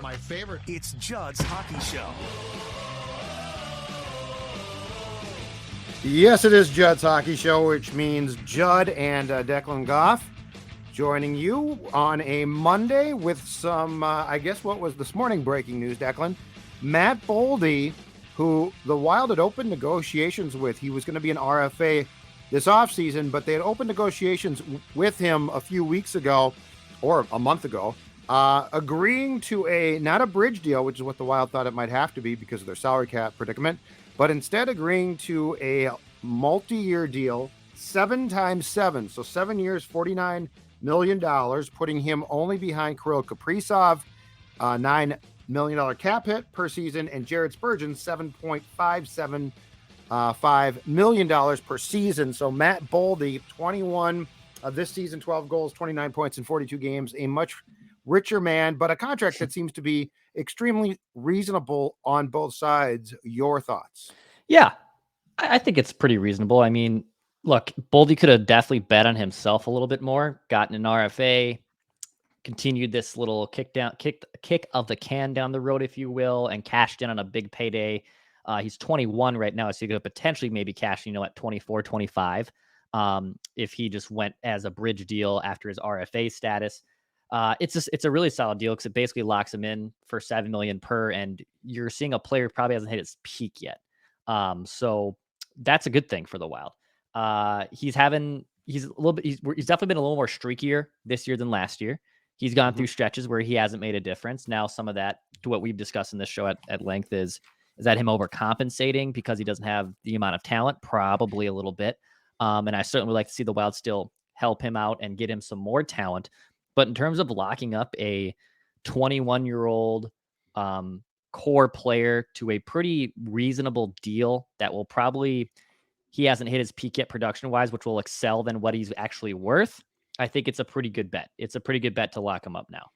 My favorite. It's Judd's Hockey Show. Yes, it is Judd's Hockey Show, which means Judd and Declan Goff joining you on a Monday with some, I guess what was this morning breaking news, Declan? Matt Boldy, who the Wild had opened negotiations with. He was going to be an RFA this offseason, but they had opened negotiations with him a few weeks ago, or a month ago, agreeing to not a bridge deal, which is what the Wild thought it might have to be because of their salary cap predicament, but instead agreeing to a multi-year deal, 7 times 7, so 7 years, $49 million, putting him only behind Kirill Kaprizov, $9 million cap hit per season, and Jared Spurgeon, $7.575 million per season. So Matt Boldy, 21 this season, 12 goals, 29 points in 42 games, a much richer man, but a contract that seems to be extremely reasonable on both sides. Your thoughts? Yeah, I think it's pretty reasonable. I mean, look, Boldy could have definitely bet on himself a little bit more, gotten an RFA, continued this little kick of the can down the road, if you will, and cashed in on a big payday. He's 21 right now, so he could potentially maybe cash, at 24, 25, if he just went as a bridge deal after his RFA status. It's a really solid deal because it basically locks him in for $7 million per, and you're seeing a player who probably hasn't hit his peak yet. So that's a good thing for the Wild. He's definitely been a little more streakier this year than last year. He's gone through stretches where he hasn't made a difference. Now, some of that, to what we've discussed in this show at length, is that him overcompensating because he doesn't have the amount of talent? Probably a little bit. And I certainly would like to see the Wild still help him out and get him some more talent. But in terms of locking up a 21-year-old core player to a pretty reasonable deal that will probably, he hasn't hit his peak yet production-wise, which will excel than what he's actually worth, I think it's a pretty good bet. It's a pretty good bet to lock him up now.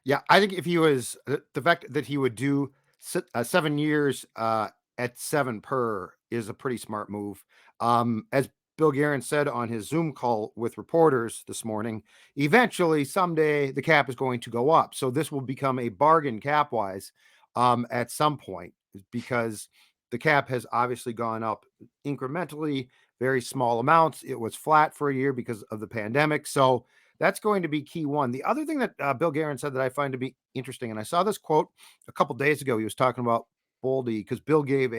Yeah, I think if he was, the fact that he would do 7 years at 7 per is a pretty smart move. As Bill Guerin said on his Zoom call with reporters this morning, eventually, someday, the cap is going to go up. So this will become a bargain cap-wise at some point, because the cap has obviously gone up incrementally, very small amounts. It was flat for a year because of the pandemic. So that's going to be key one. The other thing that Bill Guerin said that I find to be interesting, and I saw this quote a couple days ago. He was talking about Boldy because Bill gave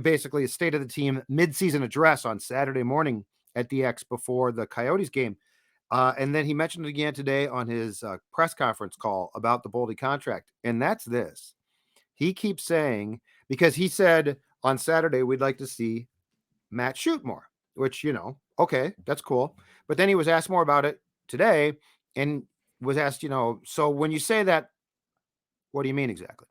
basically a state of the team midseason address on Saturday morning at the X before the Coyotes game. And then he mentioned it again today on his press conference call about the Boldy contract. And that's this. He keeps saying, because he said on Saturday, we'd like to see Matt shoot more, which, okay, that's cool. But then he was asked more about it today and was asked, so when you say that, what do you mean exactly?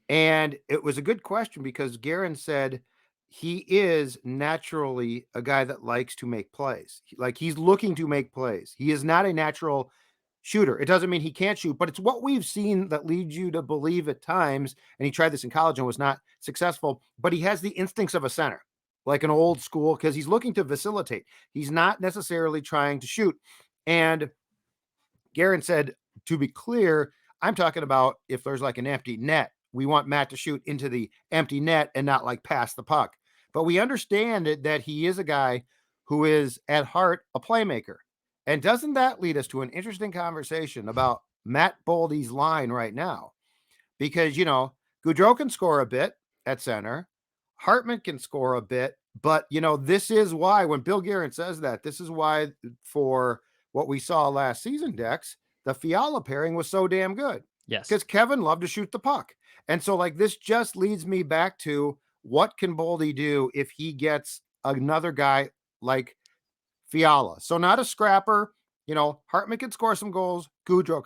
And it was a good question because Guerin said he is naturally a guy that likes to make plays. Like, he's looking to make plays. He is not a natural shooter. It doesn't mean he can't shoot, but it's what we've seen that leads you to believe at times, and he tried this in college and was not successful, but he has the instincts of a center, like an old school, because he's looking to facilitate. He's not necessarily trying to shoot. And Guerin said, to be clear, I'm talking about if there's like an empty net, we want Matt to shoot into the empty net and not like pass the puck. But we understand that he is a guy who is at heart a playmaker. And doesn't that lead us to an interesting conversation about Matt Boldy's line right now? Because, Gaudreau can score a bit at center. Hartman can score a bit. But, this is why, when Bill Guerin says that, this is why for what we saw last season, Dex, the Fiala pairing was so damn good. Yes. Because Kevin loved to shoot the puck. And so, this just leads me back to, what can Boldy do if he gets another guy like Fiala? So not a scrapper. Hartman can score some goals. Gaudreau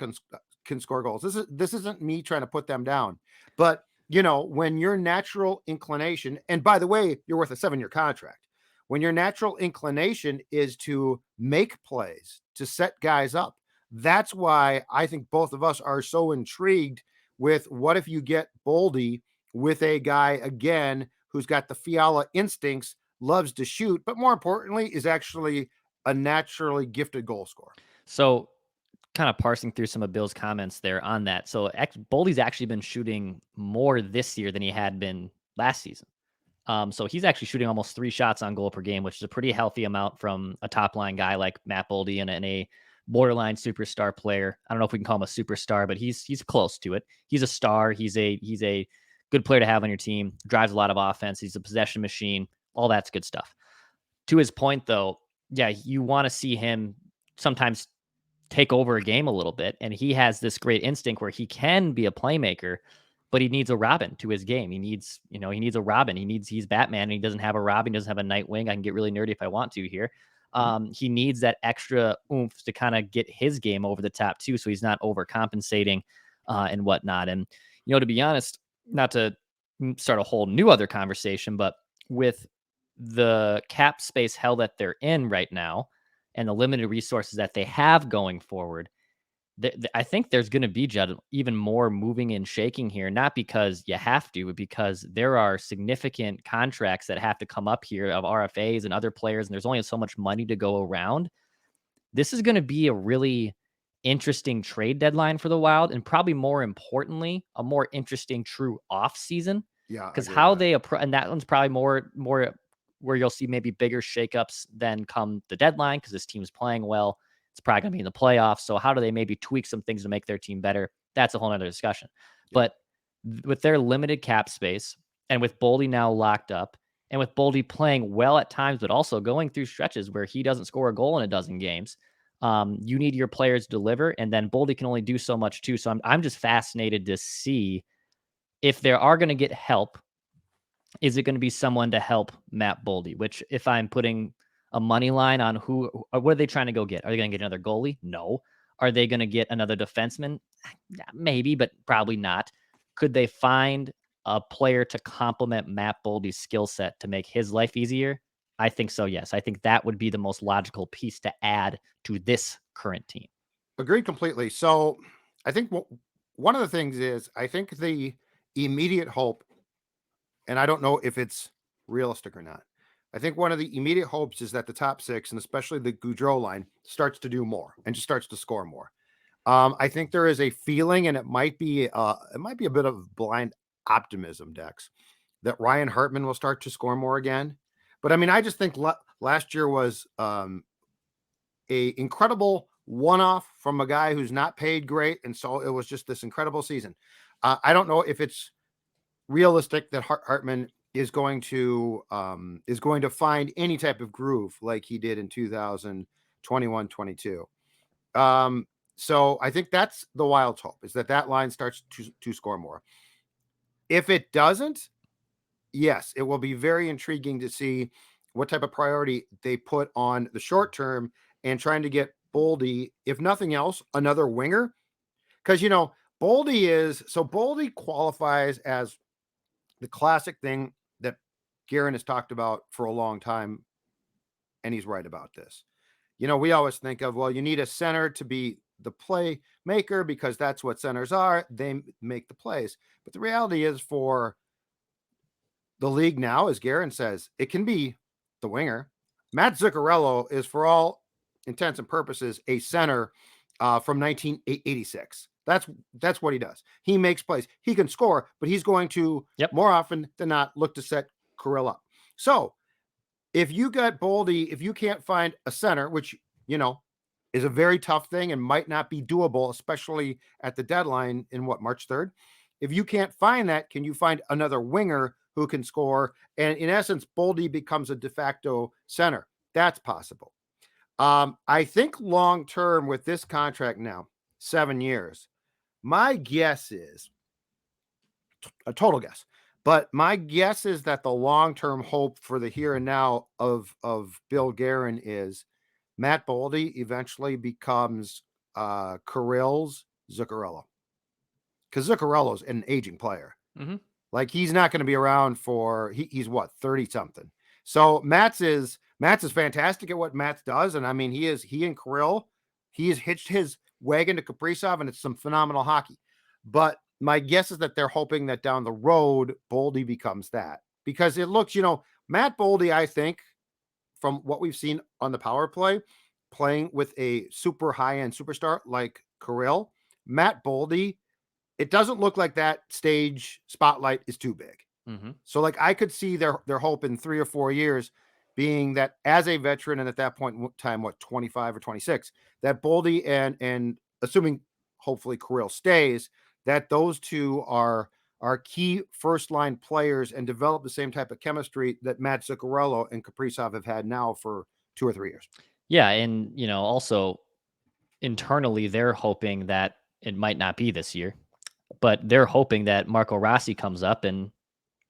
can score goals. This isn't me trying to put them down. But, when your natural inclination, and by the way, you're worth a 7-year contract. When your natural inclination is to make plays, to set guys up, that's why I think both of us are so intrigued with what if you get Boldy with a guy, again, who's got the Fiala instincts, loves to shoot, but more importantly, is actually a naturally gifted goal scorer. So kind of parsing through some of Bill's comments there on that. So Boldy's actually been shooting more this year than he had been last season. So he's actually shooting almost 3 shots on goal per game, which is a pretty healthy amount from a top line guy like Matt Boldy and a borderline superstar player. I don't know if we can call him a superstar, but he's close to it. He's a star. He's a good player to have on your team. Drives a lot of offense. He's a possession machine. All that's good stuff. To his point, though, yeah, you want to see him sometimes take over a game a little bit, and he has this great instinct where he can be a playmaker, but he needs a Robin to his game. He needs a Robin. He's Batman, and he doesn't have a Robin, he doesn't have a Nightwing. I can get really nerdy if I want to here. He needs that extra oomph to kind of get his game over the top too, so he's not overcompensating and whatnot. And to be honest, not to start a whole new other conversation, but with the cap space hell that they're in right now and the limited resources that they have going forward, I think there's going to be, Judd, even more moving and shaking here, not because you have to, but because there are significant contracts that have to come up here of RFAs and other players, and there's only so much money to go around. This is going to be a really interesting trade deadline for the Wild, and probably more importantly, a more interesting true off season. Yeah, I Because agree how with that. they approach, and that one's probably more where you'll see maybe bigger shakeups than come the deadline because this team's playing well. It's probably going to be in the playoffs. So how do they maybe tweak some things to make their team better? That's a whole nother discussion. Yeah. But with their limited cap space and with Boldy now locked up and with Boldy playing well at times, but also going through stretches where he doesn't score a goal in a dozen games, you need your players to deliver. And then Boldy can only do so much too. So I'm just fascinated to see if they are going to get help. Is it going to be someone to help Matt Boldy? Which, if I'm putting a money line on what are they trying to go get? Are they going to get another goalie? No. Are they going to get another defenseman? Maybe, but probably not. Could they find a player to complement Matt Boldy's skill set to make his life easier? I think so, yes. I think that would be the most logical piece to add to this current team. Agreed completely. So I think one of the things is I think the immediate hope, and I don't know if it's realistic or not. I think one of the immediate hopes is that the top six, and especially the Goudreau line, starts to do more and just starts to score more. I think there is a feeling, and it might be a bit of blind optimism, Dex, that Ryan Hartman will start to score more again. But I mean, I just think last year was a incredible one-off from a guy who's not paid great, and so it was just this incredible season. I don't know if it's realistic that Hartman is going to find any type of groove like he did in 2021-22. So I think that's the Wild's hope, is that line starts to score more. If it doesn't, yes, it will be very intriguing to see what type of priority they put on the short term and trying to get Boldy, if nothing else, another winger. Because Boldy qualifies as the classic thing that Guerin has talked about for a long time, and he's right about this. We always think of, well, you need a center to be the playmaker because that's what centers are. They make the plays. But the reality is, for the league now, as Guerin says, it can be the winger. Matt Zuccarello is, for all intents and purposes, a center from 1986. That's what he does. He makes plays. He can score, but he's going to more often than not look to set Kirill up. So if you got Boldy, if you can't find a center, which is a very tough thing and might not be doable, especially at the deadline in March 3rd. If you can't find that, can you find another winger who can score? And in essence, Boldy becomes a de facto center. That's possible. I think long-term with this contract now, 7 years, my guess is a total guess, but my guess is that the long-term hope for the here and now of Bill Guerin is Matt Boldy eventually becomes Kirill's Zuccarello, because Zuccarello's an aging player. Mm-hmm. Like, he's not going to be around for he's what, 30 something. So Matt's is fantastic at what Matt does, and I mean he and Kirill, he has hitched his wagon to Kaprizov, and it's some phenomenal hockey. But my guess is that they're hoping that down the road Boldy becomes that, because it looks, Matt Boldy, I think, from what we've seen on the power play, playing with a super high-end superstar like Kirill, Matt Boldy, it doesn't look like that stage spotlight is too big. Mm-hmm. So like I could see their hope in 3 or 4 years being that as a veteran, and at that point in time, what, 25 or 26, that Boldy and assuming hopefully Kirill stays, that those two are key first line players and develop the same type of chemistry that Matt Zuccarello and Kaprizov have had now for 2 or 3 years. Yeah, and also internally they're hoping that it might not be this year, but they're hoping that Marco Rossi comes up and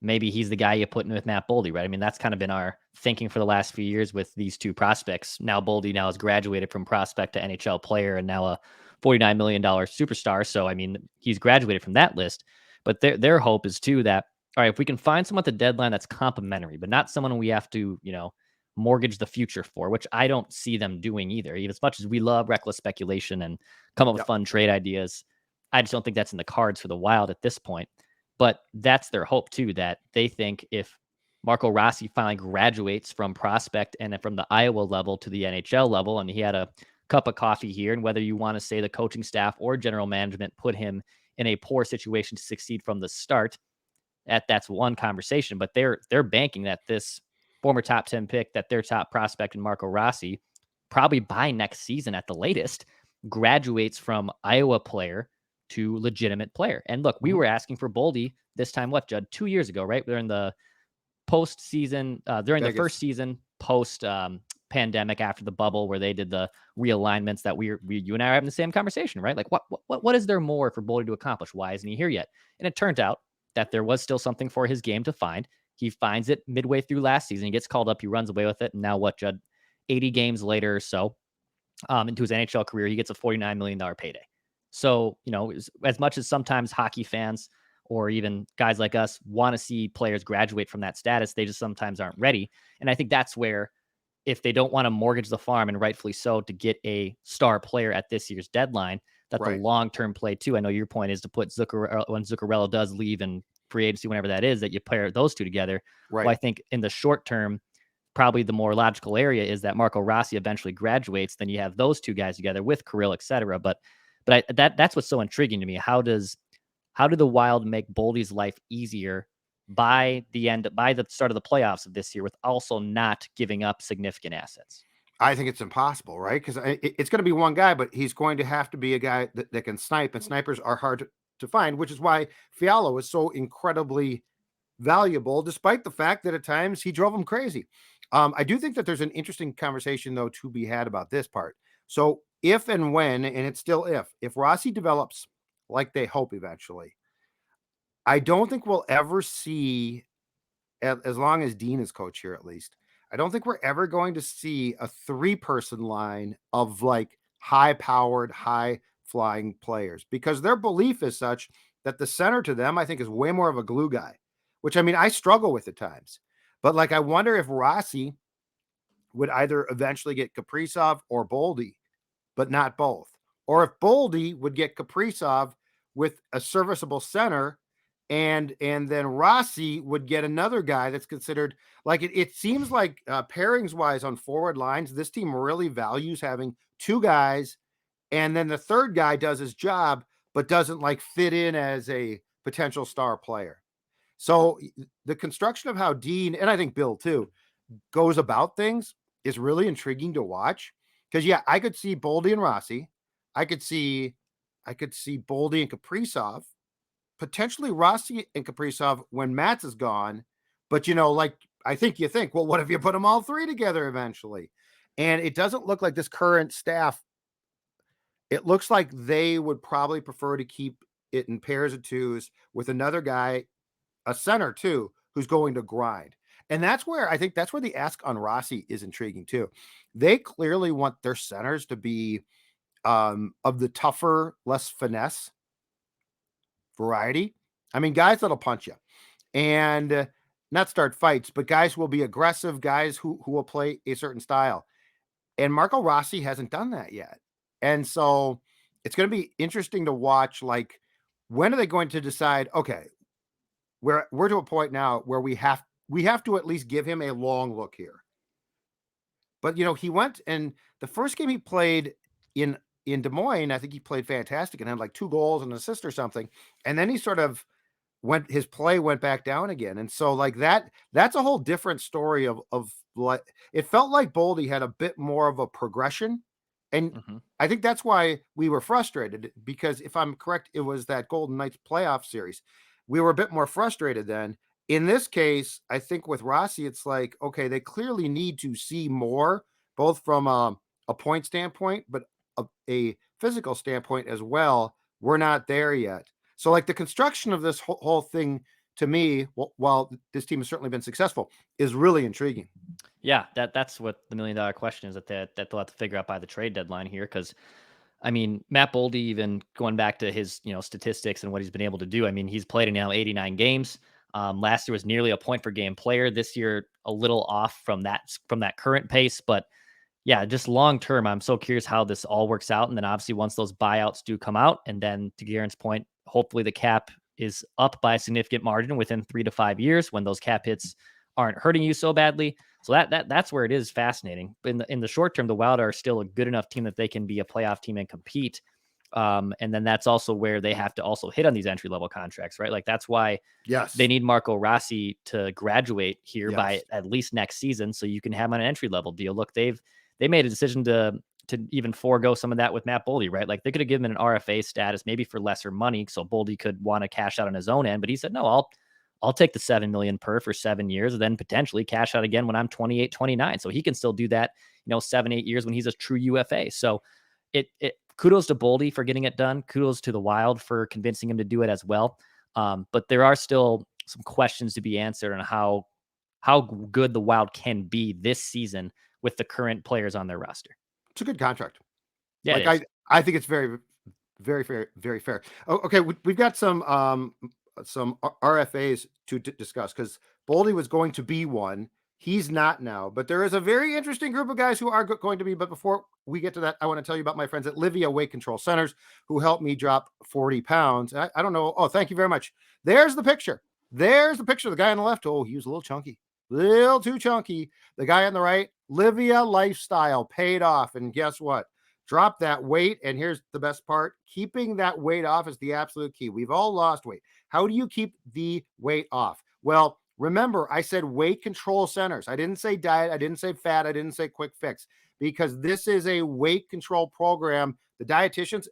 maybe he's the guy you put in with Matt Boldy, right? I mean, that's kind of been our thinking for the last few years with these two prospects. Now Boldy now has graduated from prospect to NHL player and now a $49 million superstar. So, I mean, he's graduated from that list. But their hope is too that, all right, if we can find someone at the deadline that's complimentary, but not someone we have to, mortgage the future for, which I don't see them doing either. Even as much as we love reckless speculation and come up with fun trade ideas, I just don't think that's in the cards for the Wild at this point. But that's their hope too, that they think if Marco Rossi finally graduates from prospect and then from the Iowa level to the NHL level, and he had a cup of coffee here, and whether you want to say the coaching staff or general management put him in a poor situation to succeed from the start, that's one conversation. But they're banking that this former top 10 pick, that their top prospect in Marco Rossi, probably by next season at the latest, graduates from Iowa player to legitimate player. And look, we were asking for Boldy this time, what, Judd, 2 years ago, right? During the postseason, during Vegas. the first season post pandemic after the bubble, where they did the realignments that you and I are having the same conversation, right? Like what is there more for Boldy to accomplish? Why isn't he here yet? And it turned out that there was still something for his game to find. He finds it midway through last season. He gets called up. He runs away with it. And now what, Judd? 80 games later or so, into his NHL career, he gets a $49 million payday. So, as much as sometimes hockey fans or even guys like us want to see players graduate from that status, they just sometimes aren't ready. And I think that's where, if they don't want to mortgage the farm, and rightfully so, to get a star player at this year's deadline, that the long-term play too. I know your point is to put Zuccarello, when Zuccarello does leave in free agency, whenever that is, that you pair those two together. Right. Well, I think in the short term, probably the more logical area is that Marco Rossi eventually graduates. Then you have those two guys together with Kirill, et cetera. But that's what's so intriguing to me. How do the Wild make Boldy's life easier by the start of the playoffs of this year, with also not giving up significant assets? I think it's impossible, right? Because it's going to be one guy, but he's going to have to be a guy that can snipe, and snipers are hard to find, which is why Fiala is so incredibly valuable, despite the fact that at times he drove him crazy. I do think that there's an interesting conversation, though, to be had about this part. So if and when, and it's still if Rossi develops like they hope eventually, I don't think we'll ever see, as long as Dean is coach here at least, I don't think we're ever going to see a 3-person line of like high-powered, high-flying players, because their belief is such that the center to them, I think, is way more of a glue guy, which, I mean, I struggle with at times. But like, I wonder if Rossi would either eventually get Kaprizov or Boldy, but not both. Or if Boldy would get Kaprizov with a serviceable center, and then Rossi would get another guy that's considered, like, it seems like pairings wise on forward lines, this team really values having 2 guys, and then the third guy does his job but doesn't like fit in as a potential star player. So the construction of how Dean, and I think Bill too, goes about things is really intriguing to watch. Because yeah, I could see Boldy and Rossi. I could see Boldy and Kaprizov, potentially Rossi and Kaprizov when Matz is gone. But like, I think you think, well, what if you put them all 3 together eventually? And it doesn't look like this current staff. It looks like they would probably prefer to keep it in pairs of 2s with another guy, a center too, who's going to grind. And that's where I think that's where the ask on Rossi is intriguing too. They clearly want their centers to be of the tougher, less finesse variety. I mean, guys that'll punch you and not start fights, but guys who will be aggressive, guys who will play a certain style. And Marco Rossi hasn't done that yet. And so it's going to be interesting to watch, like, when are they going to decide, okay, we're to a point now where we have to at least give him a long look here. But he went, and the first game he played in in Des Moines, I think he played fantastic and had like 2 goals and an assist or something. And then he sort of his play went back down again. And so like that's a whole different story of like it felt like Boldy had a bit more of a progression. And Mhm. I think that's why we were frustrated, because if I'm correct, it was that Golden Knights playoff series. We were a bit more frustrated then. In this case, I think with Rossi, it's like, okay, they clearly need to see more, both from a point standpoint, but a physical standpoint as well. We're not there yet. So, like the construction of this whole thing, to me, while this team has certainly been successful, is really intriguing. Yeah, that's what the $1 million question is, that they'll have to figure out by the trade deadline here. Because I mean, Matt Boldy, even going back to his statistics and what he's been able to do. I mean, he's played in now 89 games. Last year was nearly a point per game player. This year, a little off from that current pace, but yeah, just long term, I'm so curious how this all works out. And then obviously, once those buyouts do come out, and then to Garen's point, hopefully the cap is up by a significant margin within 3 to 5 years when those cap hits aren't hurting you so badly. So that's where it is fascinating. But in the short term, the Wild are still a good enough team that they can be a playoff team and compete. And then that's also where they have to also hit on these entry level contracts, right? Like that's why they Yes. need Marco Rossi to graduate here by Yes. at least next season, so you can have him on an entry level deal. Look, they made a decision to even forego some of that with Matt Boldy, right? Like they could have given him an RFA status maybe for lesser money, so Boldy could want to cash out on his own end. But he said, no, I'll take the 7 million per for 7 years, and then potentially cash out again when I'm 28, 29. So he can still do that, 7, 8 years when he's a true UFA. So it kudos to Boldy for getting it done. Kudos to the Wild for convincing him to do it as well. But there are still some questions to be answered on how good the Wild can be this season with the current players on their roster. It's a good contract. Yeah, Like it is. I think it's very, very fair, very fair. Oh, okay, we've got some RFAs to discuss, because Boldy was going to be one. He's not now, but there is a very interesting group of guys who are going to be. But before we get to that, I want to tell you about my friends at Livia Weight Control Centers, who helped me drop 40 pounds. I don't know. Oh, thank you very much. There's the picture. There's the picture of the guy on the left. Oh, he was a little chunky, little too chunky. The guy on the right, Livia lifestyle paid off. And guess what? Drop that weight. And here's the best part: keeping that weight off is the absolute key. We've all lost weight. How do you keep the weight off? Well, remember, I said weight control centers. I didn't say diet. I didn't say fat. I didn't say quick fix, because this is a weight control program. The dietitians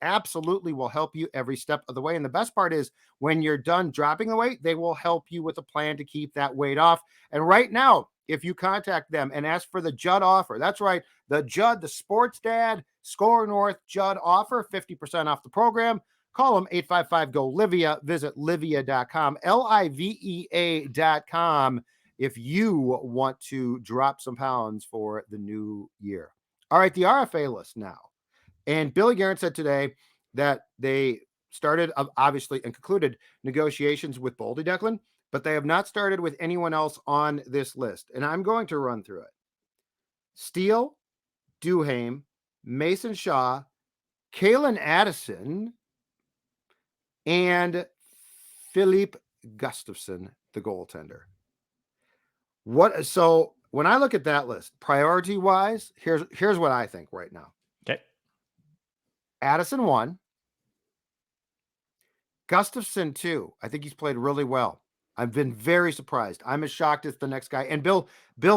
absolutely will help you every step of the way. And the best part is, when you're done dropping the weight, they will help you with a plan to keep that weight off. And right now, if you contact them and ask for the Judd offer, that's right, the Judd, the sports dad, Score North Judd offer, 50% off the program. Call them 855-GO-LIVIA. Visit livia.com, livea.com, if you want to drop some pounds for the new year. All right, the RFA list now. And Billy Guerin said today that they started, obviously, and concluded negotiations with Boldy, Declan, but they have not started with anyone else on this list. And I'm going to run through it. Steele, Duhaime, Mason Shaw, Kalen Addison, and Philippe Gustafson, the goaltender. So when I look at that list, priority wise, here's what I think right now. Okay. Addison 1, Gustafson 2. I think he's played really well. I've been very surprised. I'm as shocked as the next guy. And Bill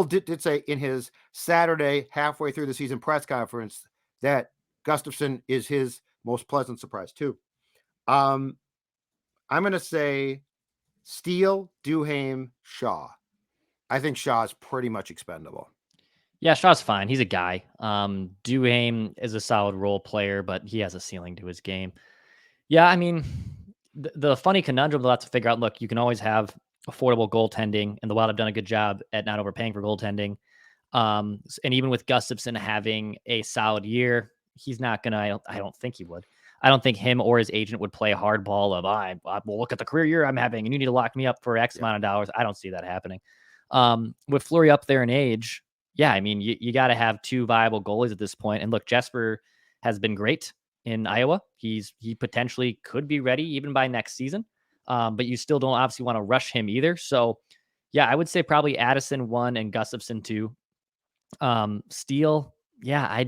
did say in his Saturday, halfway through the season press conference, that Gustafson is his most pleasant surprise too. I'm going to say Steele, Duhaime, Shaw. I think Shaw is pretty much expendable. Yeah, Shaw's fine. He's a guy. Duhaime is a solid role player, but he has a ceiling to his game. Yeah, I mean, the funny conundrum they'll have to figure out. Look, you can always have affordable goaltending, and the Wild have done a good job at not overpaying for goaltending. And even with Gustafson having a solid year, he's not gonna. I don't think he would. I don't think him or his agent would play hardball of I will look at the career year I'm having, and you need to lock me up for X amount of dollars. I don't see that happening. With Fleury up there in age, yeah, I mean, you got to have two viable goalies at this point. And look, Jesper has been great in Iowa. He potentially could be ready even by next season. But you still don't obviously want to rush him either. So yeah, I would say probably Addison 1 and Gustafson 2. Steele, yeah, I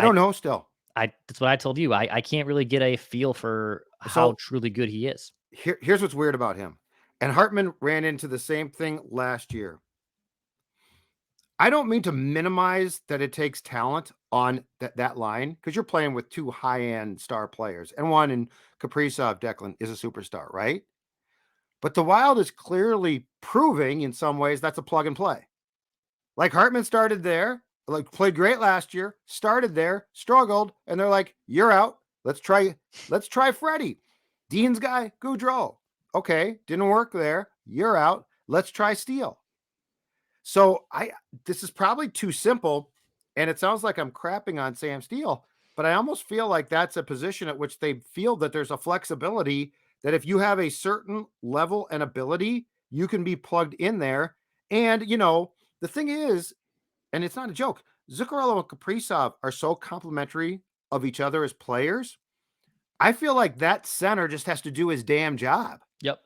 don't know still. that's what I told you. I can't really get a feel for how So truly good he is. here's what's weird about him. And Hartman ran into the same thing last year. I don't mean to minimize that it takes talent on that line because you're playing with two high-end star players, and one in Kaprizov, Declan is a superstar, right? But the Wild is clearly proving in some ways that's a plug and play. Like Hartman started there, like played great last year, started there, struggled, and they're like, "You're out. Let's try Freddie." Dean's guy, Goudreau. Okay, didn't work there. You're out. Let's try Steele. So this is probably too simple, and it sounds like I'm crapping on Sam Steele, but I almost feel like that's a position at which they feel that there's a flexibility that if you have a certain level and ability, you can be plugged in there. And the thing is, and it's not a joke, Zuccarello and Kaprizov are so complementary of each other as players. I feel like that center just has to do his damn job. Yep.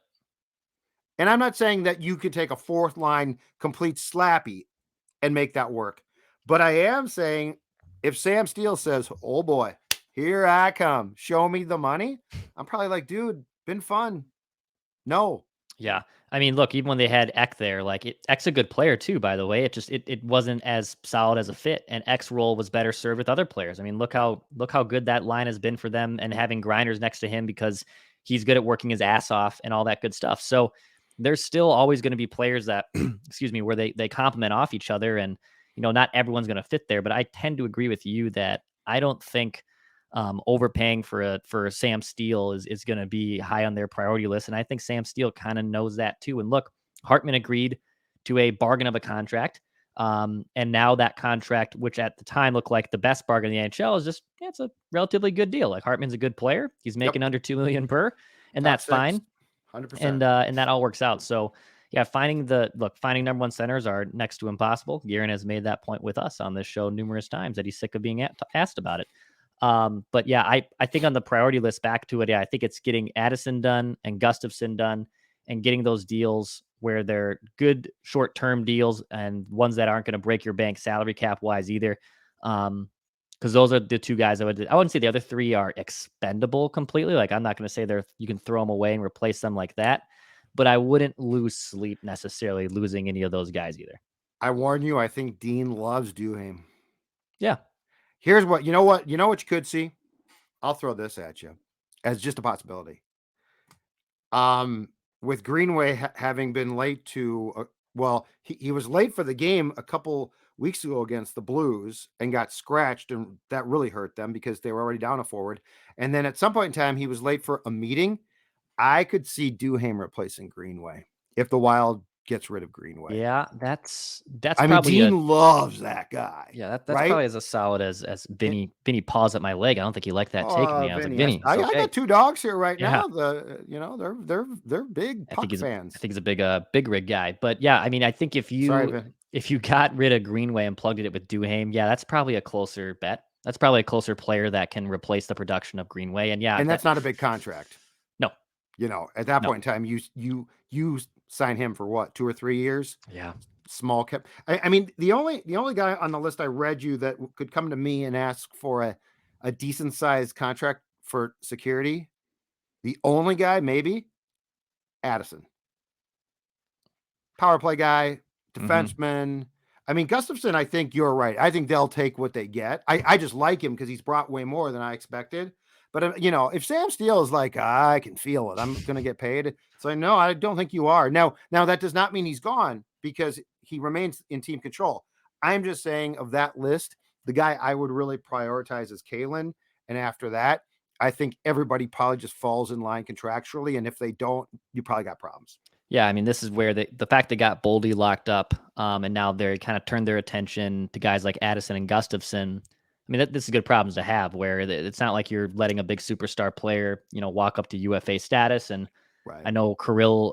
And I'm not saying that you could take a fourth line complete slappy and make that work. But I am saying if Sam Steele says, "Oh boy, here I come, show me the money," I'm probably like, "Dude, been fun." No. Yeah. I mean, look, even when they had Eck there, like Eck's a good player too, by the way. It wasn't as solid as a fit, and Eck's role was better served with other players. I mean, look how good that line has been for them, and having Grinders next to him because he's good at working his ass off and all that good stuff. So there's still always going to be players that excuse me, where they complement off each other, and not everyone's going to fit there. But I tend to agree with you that I don't think overpaying for Sam Steele is going to be high on their priority list. And I think Sam Steele kind of knows that too. And look, Hartman agreed to a bargain of a contract. And now that contract, which at the time looked like the best bargain in the NHL, is just, it's a relatively good deal. Like Hartman's a good player. He's making under 2 million per, and Top that's six, fine. 100%. And that all works out. So yeah, finding number one centers are next to impossible. Guerin has made that point with us on this show numerous times that he's sick of being asked about it. But yeah, I think on the priority list, back to it, yeah, I think it's getting Addison done and Gustafsson done and getting those deals where they're good short-term deals and ones that aren't going to break your bank salary cap wise either. Because those are the two guys I wouldn't say the other three are expendable completely. Like I'm not going to say you can throw them away and replace them like that, but I wouldn't lose sleep necessarily losing any of those guys either. I warn you, I think Dean loves Duhaime. Yeah. Here's what you could see. I'll throw this at you as just a possibility. With Greenway having been late to, he was late for the game a couple weeks ago against the Blues and got scratched, and that really hurt them because they were already down a forward. And then at some point in time, he was late for a meeting. I could see Duhaime replacing Greenway if the Wild gets rid of Greenway. Yeah, that's I mean, probably Dean loves that guy. yeah, that's right? probably as solid as Vinny paws at my leg. I don't think he liked that take me. I was like, Vinny, I it's okay. got two dogs here right Yeah. now. They're big puck fans. I think he's a big rig guy. But yeah, I mean, I think if you got rid of Greenway and plugged it with Duhaime, yeah, that's probably a closer bet. That's probably a closer player that can replace the production of Greenway. And yeah, and that's not a big contract. No. At that point in time, you sign him for what, 2 or 3 years? Yeah. Small cap. I mean, the only guy on the list I read you that could come to me and ask for a decent sized contract for security, the only guy maybe Addison. Power play guy, defenseman. I mean, Gustafsson, I think you're right. I think they'll take what they get. I just like him because he's brought way more than I expected. But, if Sam Steele is like, I can feel it, I'm going to get paid. So, no, I don't think you are. Now, that does not mean he's gone because he remains in team control. I'm just saying of that list, the guy I would really prioritize is Kalen. And after that, I think everybody probably just falls in line contractually. And if they don't, you probably got problems. Yeah, I mean, this is where the fact they got Boldy locked up, and now they're kind of turned their attention to guys like Addison and Gustafsson. I mean, this is good problems to have, where it's not like you're letting a big superstar player, walk up to UFA status. And right. I know Kirill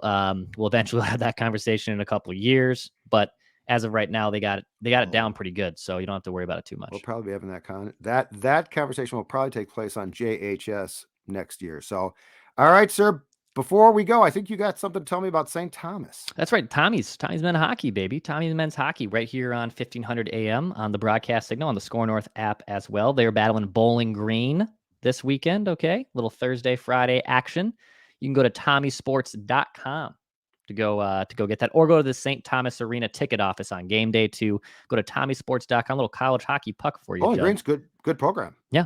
will eventually have that conversation in a couple of years, but as of right now, they got it down pretty good, so you don't have to worry about it too much. We'll probably be having that conversation will probably take place on JHS next year. So, all right, sir. before we go, I think you got something to tell me about St. Thomas. That's right. Tommy's men's hockey, baby. Tommy's men's hockey right here on 1500 AM on the broadcast signal on the Score North app as well. They're battling Bowling Green this weekend. Okay. Little Thursday, Friday action. You can go to tommysports.com to go get that, or go to the St. Thomas Arena ticket office on game day to go to tommysports.com. Little college hockey puck for you. Bowling Judd. Green's good program. Yeah.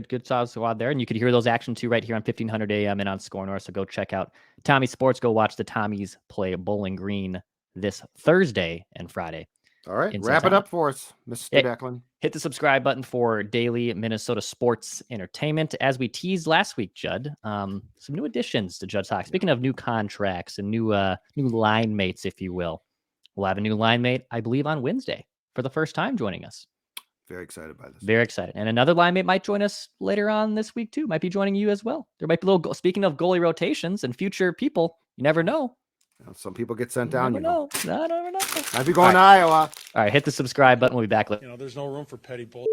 Good solid squad there. And you could hear those action too right here on 1500 AM and on Score North. So go check out Tommy Sports. Go watch the Tommies play Bowling Green this Thursday and Friday. All right. Wrap it up for us, Mr. Declan. Hit the subscribe button for daily Minnesota sports entertainment. As we teased last week, Judd, some new additions to Judd's Hockey. Speaking of new contracts and new line mates, if you will. We'll have a new line mate, I believe, on Wednesday for the first time joining us. Very excited by this. Very excited. And another line mate might join us later on this week too. Might be joining you as well. There might be speaking of goalie rotations and future people, you never know. Some people get sent down, I never know. Might be going to Iowa. All right, hit the subscribe button. We'll be back later. There's no room for petty bull.